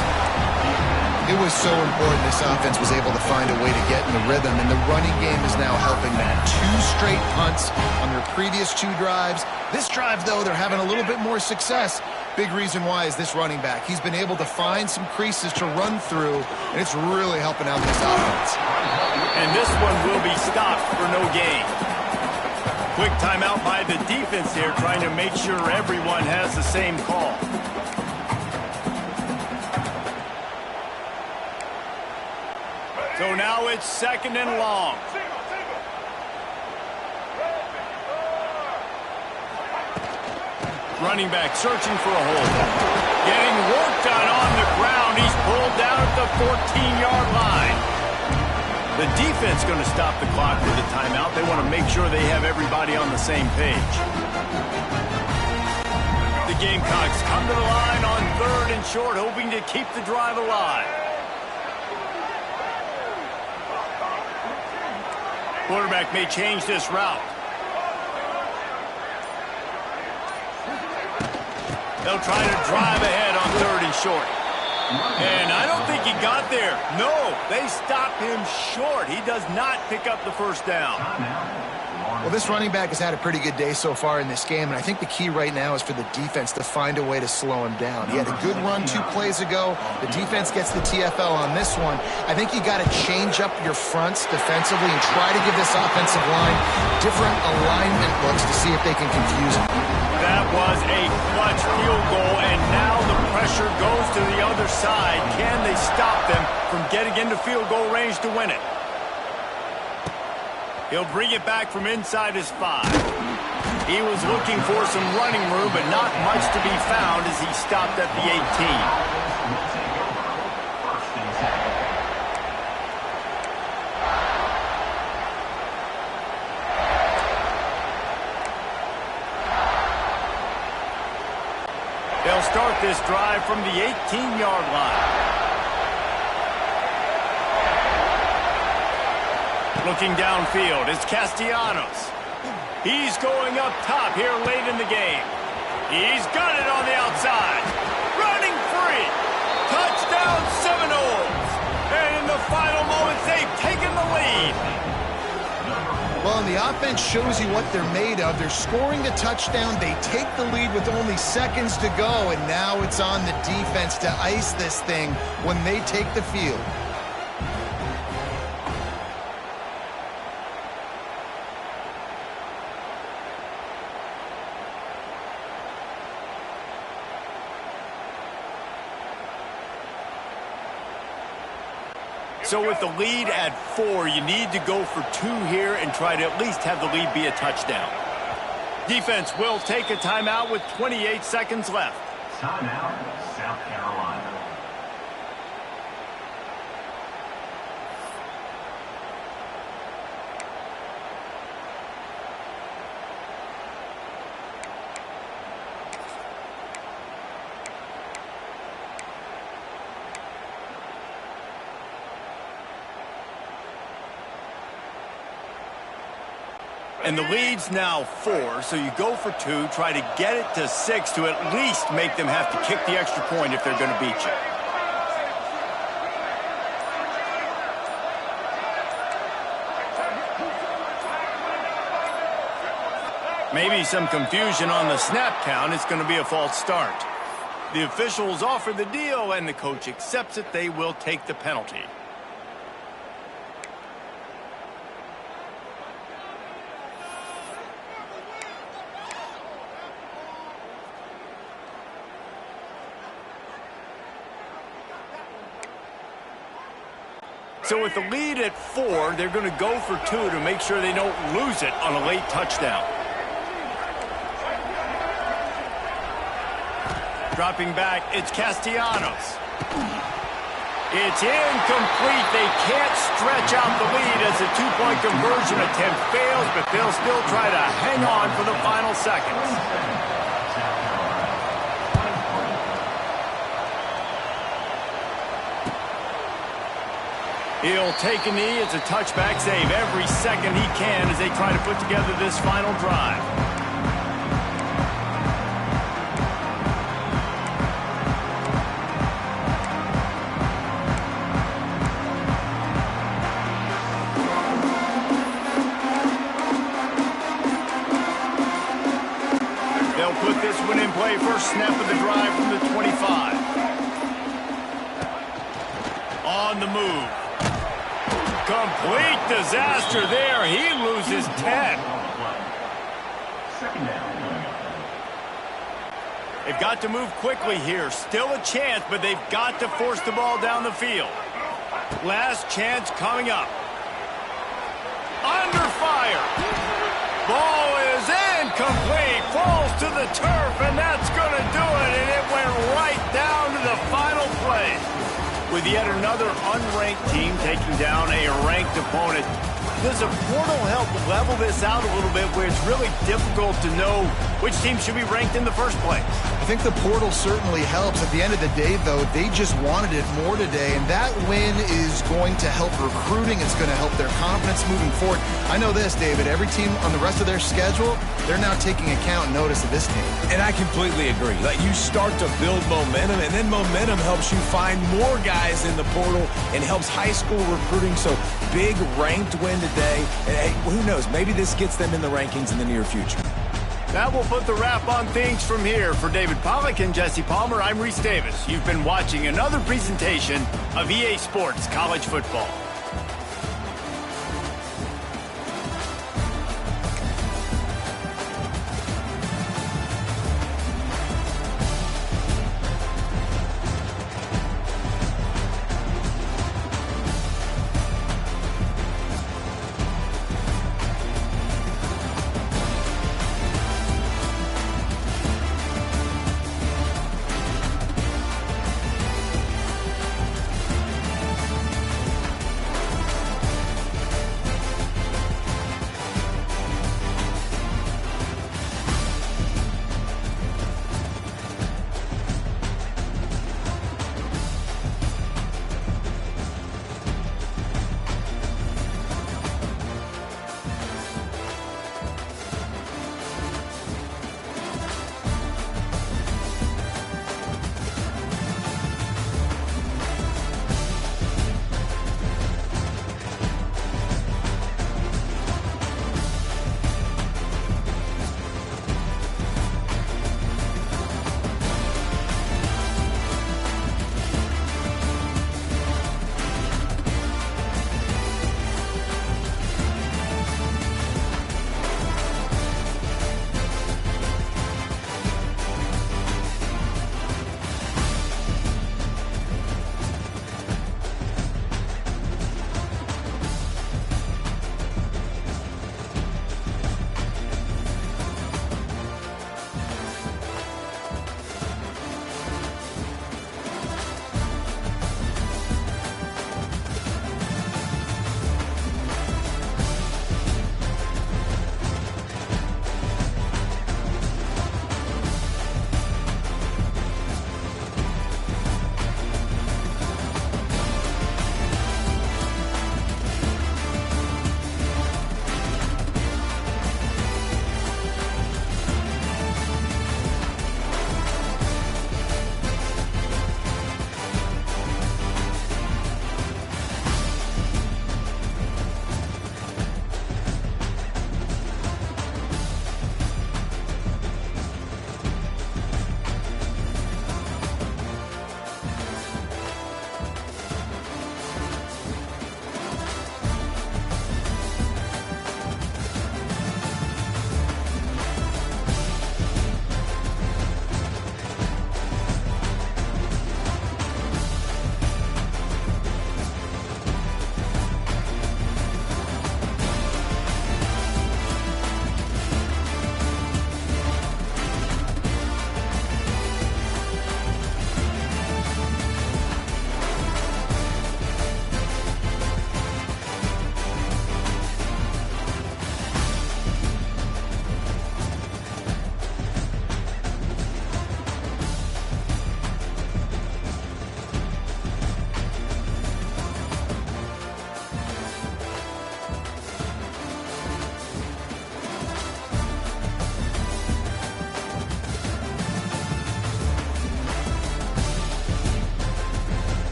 It was so important this offense was able to find a way to get in the rhythm, and the running game is now helping that. 2 straight punts on their previous 2 drives. This drive, though, they're having a little bit more success. Big reason why is this running back. He's been able to find some creases to run through, and it's really helping out this offense. And this one will be stopped for no gain. Quick timeout by the defense here, trying to make sure everyone has the same call. So now it's 2nd and long. Running back searching for a hole. Getting work done on the ground. He's pulled down at the 14-yard line. The defense going to stop the clock with the timeout. They want to make sure they have everybody on the same page. The Gamecocks come to the line on 3rd and short, hoping to keep the drive alive. Quarterback may change this route. They'll try to drive ahead on 3rd and short. And I don't think he got there. No, they stop him short. He does not pick up the first down. Well, this running back has had a pretty good day so far in this game, and I think the key right now is for the defense to find a way to slow him down. He had a good run 2 plays ago. The defense gets the TFL on this one. I think you got to change up your fronts defensively and try to give this offensive line different alignment looks to see if they can confuse him. That was a clutch field goal, and now the pressure goes to the other side. Can they stop them from getting into field goal range to win it? He'll bring it back from inside his 5. He was looking for some running room, but not much to be found as he stopped at the 18. They'll start this drive from the 18-yard line. Looking downfield is Castellanos. He's going up top here late in the game. He's got it on the outside. Running free. Touchdown Seminoles. And in the final moments, they've taken the lead. Well, and the offense shows you what they're made of. They're scoring the touchdown. They take the lead with only seconds to go, and now it's on the defense to ice this thing when they take the field. So with the lead at 4, you need to go for 2 here and try to at least have the lead be a touchdown. Defense will take a timeout with 28 seconds left. Timeout, South Carolina. And the lead's now 4, so you go for 2, try to get it to 6 to at least make them have to kick the extra point if they're going to beat you. Maybe some confusion on the snap count. It's going to be a false start. The officials offer the deal, and the coach accepts it. They will take the penalty. So with the lead at 4, they're going to go for 2 to make sure they don't lose it on a late touchdown. Dropping back, it's Castellanos. It's incomplete. They can't stretch out the lead as the 2-point conversion attempt fails, but they'll still try to hang on for the final seconds. He'll take a knee. It's a touchback save every second he can as they try to put together this final drive. put this one in play. First snap of the drive from the 25. On the move. Complete disaster there. He loses 10. Second down coming up. They've got to move quickly here. Still a chance, but they've got to force the ball down the field. Last chance coming up. Under fire. Ball is incomplete. Falls to the turf, and that's going to do it. And it went right down to the final play. With yet another unranked team taking down a ranked opponent, does a portal help level this out a little bit where it's really difficult to know which team should be ranked in the first place? I think the portal certainly helps. At the end of the day, though, they just wanted it more today, and that win is going to help recruiting. It's going to help their confidence moving forward. I know this, David. Every team on the rest of their schedule, they're now taking account and notice of this team. And I completely agree. Like, you start to build momentum, and then momentum helps you find more guys in the portal and helps high school recruiting. So big ranked win today. And hey, who knows? Maybe this gets them in the rankings in the near future. That will put the wrap on things from here. For David Pollack and Jesse Palmer, I'm Reese Davis. You've been watching another presentation of EA Sports College Football.